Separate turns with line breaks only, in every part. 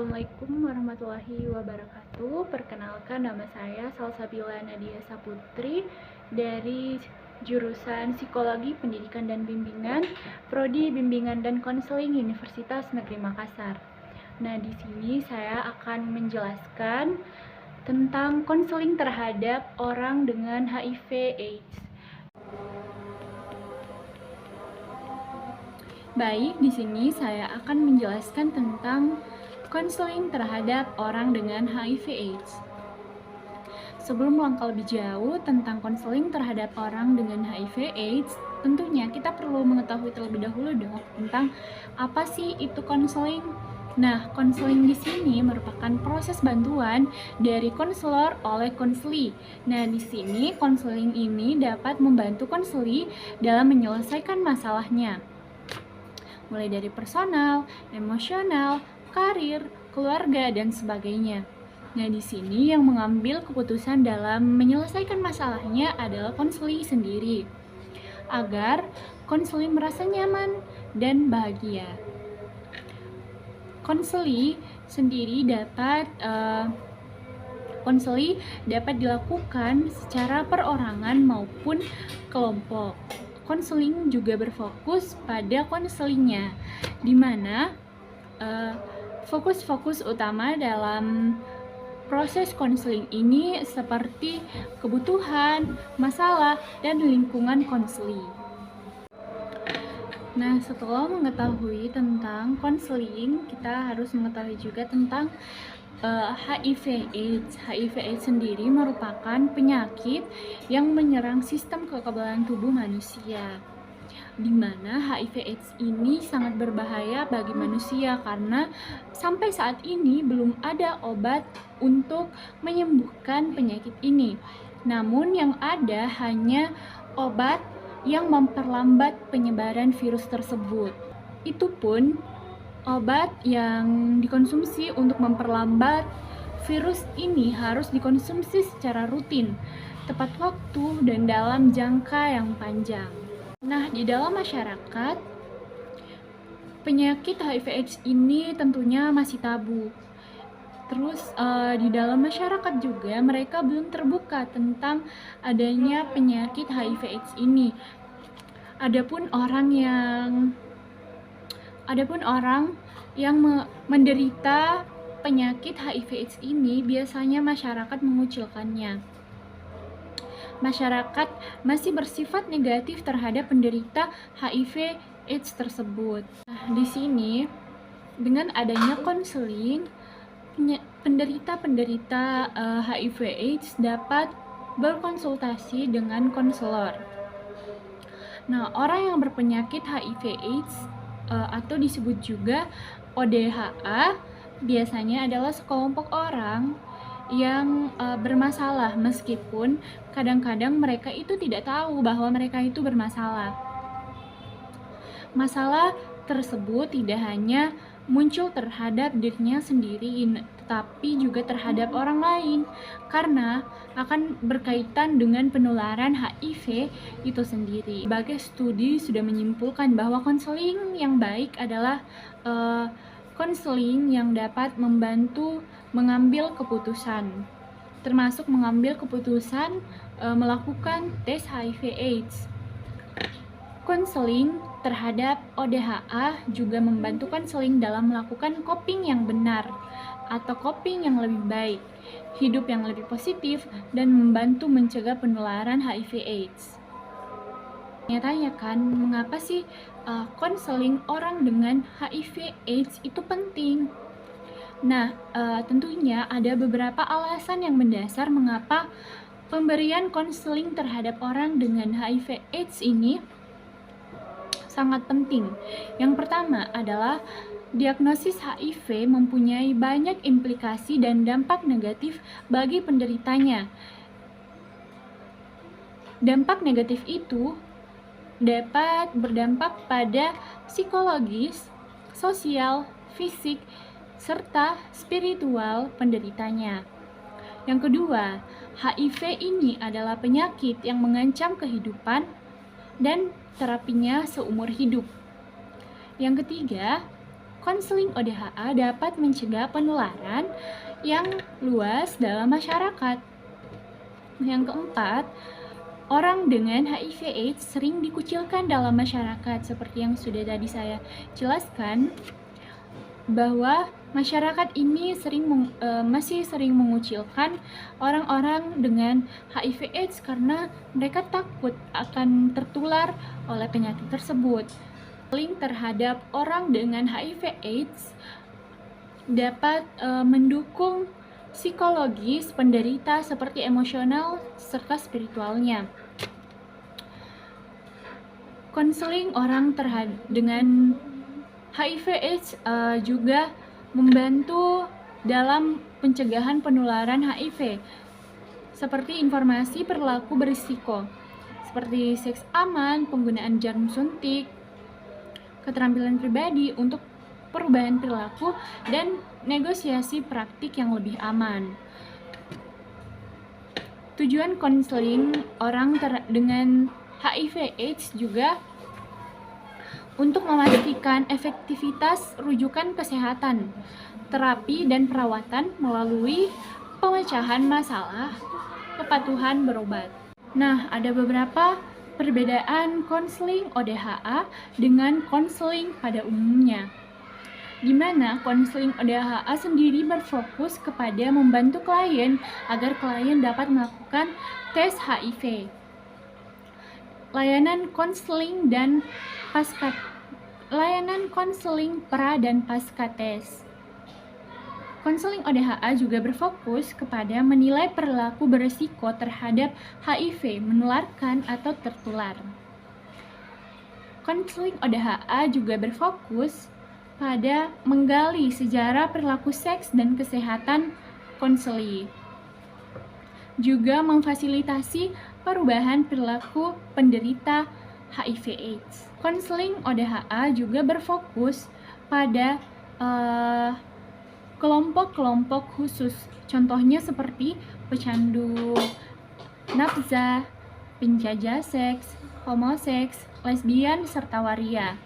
Assalamualaikum warahmatullahi wabarakatuh. Perkenalkan, nama saya Salsabila Nadia Saputri dari jurusan Psikologi Pendidikan dan Bimbingan, Prodi Bimbingan dan Konseling Universitas Negeri Makassar. Nah, di sini saya akan menjelaskan tentang konseling terhadap orang dengan HIV/AIDS. Baik, di sini saya akan menjelaskan tentang konseling terhadap orang dengan HIV/AIDS. Sebelum melangkah lebih jauh tentang konseling terhadap orang dengan HIV/AIDS, tentunya kita perlu mengetahui terlebih dahulu dong tentang apa sih itu konseling. Nah, konseling di sini merupakan proses bantuan dari konselor oleh konseli. Nah, di sini konseling ini dapat membantu konseli dalam menyelesaikan masalahnya, mulai dari personal, emosional, karir, keluarga, dan sebagainya. Nah, di sini yang mengambil keputusan dalam menyelesaikan masalahnya adalah konseli sendiri, agar konseli merasa nyaman dan bahagia. Konseli sendiri dapat dilakukan secara perorangan maupun kelompok. Konseling juga berfokus pada konselingnya, di mana fokus-fokus utama dalam proses konseling ini seperti kebutuhan, masalah, dan lingkungan konseli. Nah, setelah mengetahui tentang konseling, kita harus mengetahui juga tentang HIV/AIDS. HIV/AIDS sendiri merupakan penyakit yang menyerang sistem kekebalan tubuh manusia, di mana HIV/AIDS ini sangat berbahaya bagi manusia karena sampai saat ini belum ada obat untuk menyembuhkan penyakit ini. Namun yang ada hanya obat yang memperlambat penyebaran virus tersebut. Itu pun obat yang dikonsumsi untuk memperlambat virus ini harus dikonsumsi secara rutin, tepat waktu, dan dalam jangka yang panjang. Nah, di dalam masyarakat, penyakit HIV/AIDS ini tentunya masih tabu. Terus di dalam masyarakat juga mereka belum terbuka tentang adanya penyakit HIV/AIDS ini. Adapun orang yang menderita penyakit HIV/AIDS ini biasanya masyarakat mengucilkannya. Masyarakat masih bersifat negatif terhadap penderita HIV/AIDS tersebut. Nah, di sini dengan adanya konseling, penderita HIV/AIDS dapat berkonsultasi dengan konselor. Nah, orang yang berpenyakit HIV/AIDS atau disebut juga ODHA biasanya adalah sekelompok orang yang bermasalah, meskipun kadang-kadang mereka itu tidak tahu bahwa mereka itu bermasalah. Masalah tersebut tidak hanya muncul terhadap dirinya sendiri, tetapi juga terhadap orang lain, karena akan berkaitan dengan penularan HIV itu sendiri. Berbagai studi sudah menyimpulkan bahwa konseling yang baik adalah konseling yang dapat membantu mengambil keputusan, termasuk mengambil keputusan melakukan tes HIV/AIDS. Konseling terhadap ODHA juga membantu konseling dalam melakukan coping yang benar atau coping yang lebih baik, hidup yang lebih positif, dan membantu mencegah penularan HIV/AIDS. Tanya kan, mengapa sih konseling orang dengan HIV/AIDS itu penting? Nah, tentunya ada beberapa alasan yang mendasar mengapa pemberian konseling terhadap orang dengan HIV/AIDS ini sangat penting. Yang pertama adalah diagnosis HIV mempunyai banyak implikasi dan dampak negatif bagi penderitanya. Dampak negatif itu dapat berdampak pada psikologis, sosial, fisik, serta spiritual penderitanya. Yang kedua, HIV ini adalah penyakit yang mengancam kehidupan dan terapinya seumur hidup. Yang ketiga, konseling ODHA dapat mencegah penularan yang luas dalam masyarakat. Yang keempat, orang dengan HIV/AIDS sering dikucilkan dalam masyarakat, seperti yang sudah tadi saya jelaskan, bahwa masyarakat ini masih sering mengucilkan orang-orang dengan HIV/AIDS karena mereka takut akan tertular oleh penyakit tersebut. Konseling terhadap orang dengan HIV/AIDS dapat mendukung psikologis penderita seperti emosional serta spiritualnya. Konseling orang dengan HIV/AIDS juga membantu dalam pencegahan penularan HIV, seperti informasi perilaku berisiko, seperti seks aman, penggunaan jarum suntik, keterampilan pribadi untuk perubahan perilaku, dan negosiasi praktik yang lebih aman. Tujuan konseling orang dengan HIV/AIDS juga untuk memastikan efektivitas rujukan kesehatan, terapi, dan perawatan melalui pemecahan masalah kepatuhan berobat. Nah, ada beberapa perbedaan konseling ODHA dengan konseling pada umumnya, di mana konseling ODHA sendiri berfokus kepada membantu klien agar klien dapat melakukan tes HIV. Layanan konseling pra dan pasca tes. Konseling ODHA juga berfokus kepada menilai perilaku berisiko terhadap HIV menularkan atau tertular. Konseling ODHA juga berfokus pada menggali sejarah perilaku seks dan kesehatan konseli. Juga memfasilitasi perubahan perilaku penderita HIV/AIDS. Konseling ODHA juga berfokus pada kelompok-kelompok khusus, contohnya seperti pecandu nafsa, penjajah seks, homoseks, lesbian, serta waria.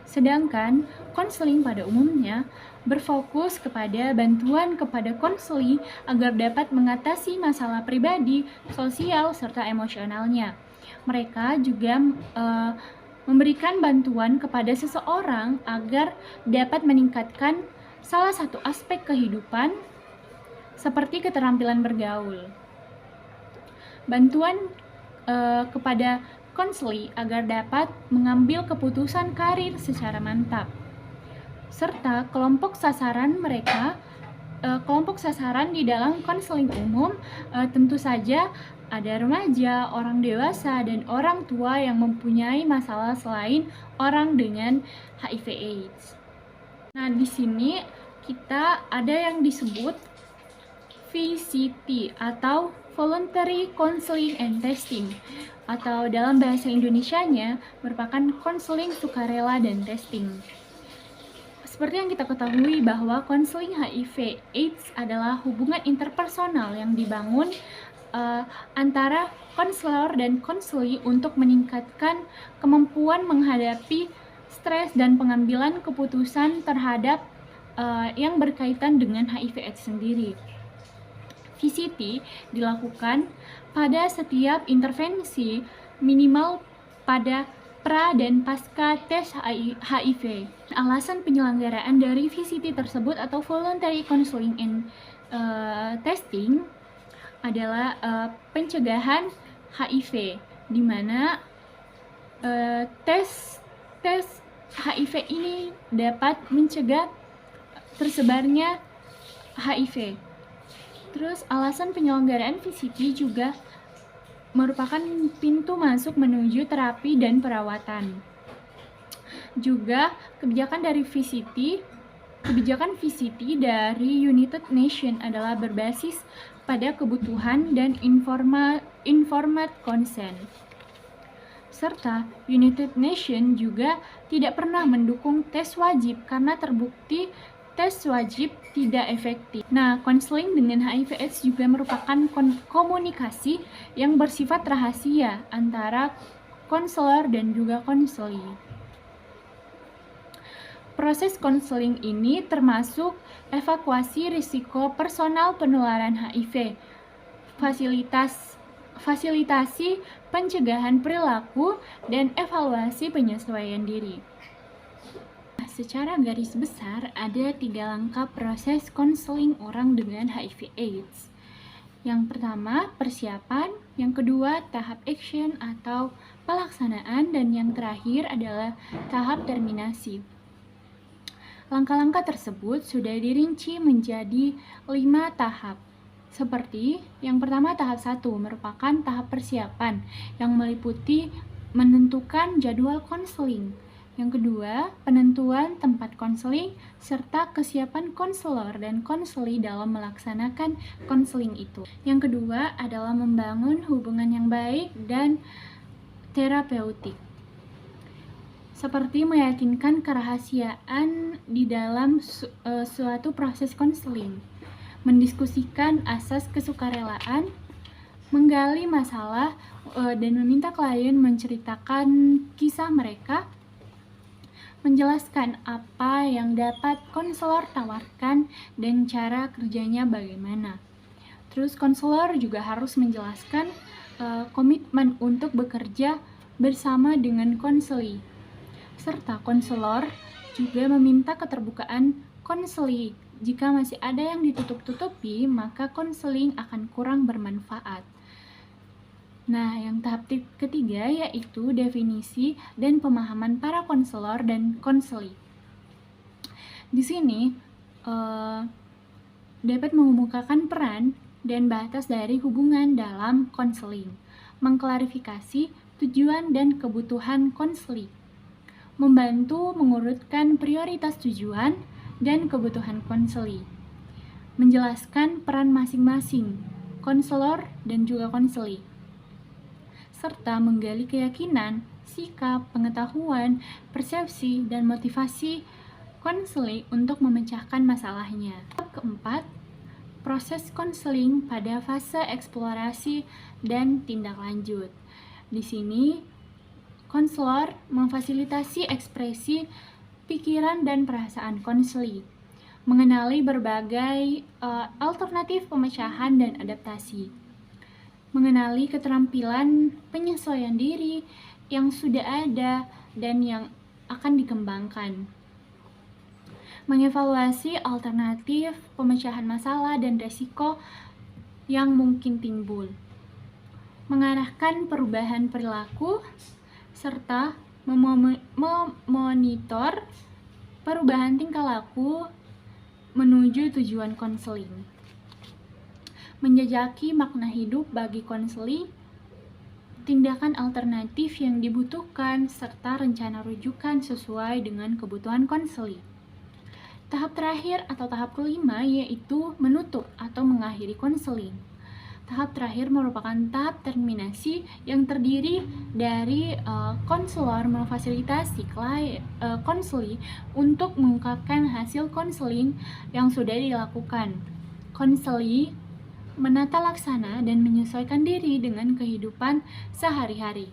Sedangkan konseling pada umumnya berfokus kepada bantuan kepada konseli agar dapat mengatasi masalah pribadi, sosial, serta emosionalnya. Mereka juga memberikan bantuan kepada seseorang agar dapat meningkatkan salah satu aspek kehidupan seperti keterampilan bergaul. Bantuan kepada konseli agar dapat mengambil keputusan karir secara mantap. Serta kelompok sasaran di dalam konseling umum tentu saja ada remaja, orang dewasa, dan orang tua yang mempunyai masalah selain orang dengan HIV/AIDS. Nah, di sini kita ada yang disebut VCT atau Voluntary Counseling and Testing, atau dalam bahasa Indonesianya merupakan konseling sukarela dan testing. Seperti yang kita ketahui bahwa konseling HIV/AIDS adalah hubungan interpersonal yang dibangun antara konselor dan konseli untuk meningkatkan kemampuan menghadapi stres dan pengambilan keputusan terhadap yang berkaitan dengan HIV/AIDS sendiri. VCT dilakukan pada setiap intervensi minimal pada pra dan pasca tes HIV. Alasan penyelenggaraan dari VCT tersebut atau Voluntary Counseling and Testing adalah pencegahan HIV, di mana tes HIV ini dapat mencegah tersebarnya HIV. Terus alasan penyelenggaraan VCT juga merupakan pintu masuk menuju terapi dan perawatan. Juga kebijakan VCT dari United Nations adalah berbasis pada kebutuhan dan informed consent. Serta United Nations juga tidak pernah mendukung tes wajib karena terbukti tes wajib tidak efektif. Nah, konseling dengan HIV/AIDS juga merupakan komunikasi yang bersifat rahasia antara konselor dan juga konseli. Proses konseling ini termasuk evakuasi risiko personal penularan HIV, fasilitasi pencegahan perilaku, dan evaluasi penyesuaian diri. Secara garis besar, ada 3 langkah proses konseling orang dengan HIV/AIDS. Yang pertama, persiapan. Yang kedua, tahap action atau pelaksanaan. Dan yang terakhir adalah tahap terminasi. Langkah-langkah tersebut sudah dirinci menjadi 5 tahap. Seperti yang pertama, tahap 1 merupakan tahap persiapan yang meliputi menentukan jadwal konseling. Yang kedua, penentuan tempat konseling serta kesiapan konselor dan konseli dalam melaksanakan konseling itu. Yang kedua adalah membangun hubungan yang baik dan terapeutik, seperti meyakinkan kerahasiaan di dalam suatu proses konseling, mendiskusikan asas kesukarelaan, menggali masalah dan meminta klien menceritakan kisah mereka, menjelaskan apa yang dapat konselor tawarkan dan cara kerjanya bagaimana. Terus konselor juga harus menjelaskan komitmen untuk bekerja bersama dengan konseli. Serta konselor juga meminta keterbukaan konseli. Jika masih ada yang ditutup-tutupi, maka konseling akan kurang bermanfaat. Nah, yang tahap ketiga yaitu definisi dan pemahaman para konselor dan konseli. Di sini dapat mengemukakan peran dan batas dari hubungan dalam konseling, mengklarifikasi tujuan dan kebutuhan konseli, membantu mengurutkan prioritas tujuan dan kebutuhan konseli, menjelaskan peran masing-masing konselor dan juga konseli, serta menggali keyakinan, sikap, pengetahuan, persepsi, dan motivasi konseli untuk memecahkan masalahnya. Keempat, proses konseling pada fase eksplorasi dan tindak lanjut. Di sini, konselor memfasilitasi ekspresi pikiran dan perasaan konseli, mengenali berbagai alternatif pemecahan dan adaptasi, mengenali keterampilan penyesuaian diri yang sudah ada dan yang akan dikembangkan, mengevaluasi alternatif pemecahan masalah dan resiko yang mungkin timbul, mengarahkan perubahan perilaku, serta memonitor perubahan tingkah laku menuju tujuan konseling. Menjajaki makna hidup bagi konseli, tindakan alternatif yang dibutuhkan, serta rencana rujukan sesuai dengan kebutuhan konseli. Tahap terakhir atau tahap kelima yaitu menutup atau mengakhiri konseling. Tahap terakhir merupakan tahap terminasi yang terdiri dari konselor memfasilitasi konseli untuk mengungkapkan hasil konseling yang sudah dilakukan. Konseli menata laksana dan menyesuaikan diri dengan kehidupan sehari-hari.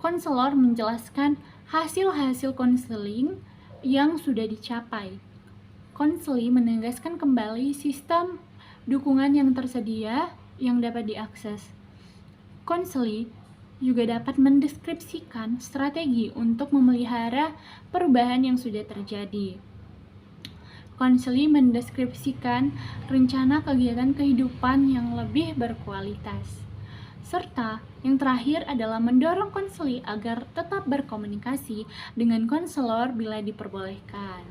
Konselor menjelaskan hasil-hasil konseling yang sudah dicapai. Konseli menegaskan kembali sistem dukungan yang tersedia yang dapat diakses. Konseli juga dapat mendeskripsikan strategi untuk memelihara perubahan yang sudah terjadi. Konseli mendeskripsikan rencana kegiatan kehidupan yang lebih berkualitas. Serta yang terakhir adalah mendorong konseli agar tetap berkomunikasi dengan konselor bila diperbolehkan.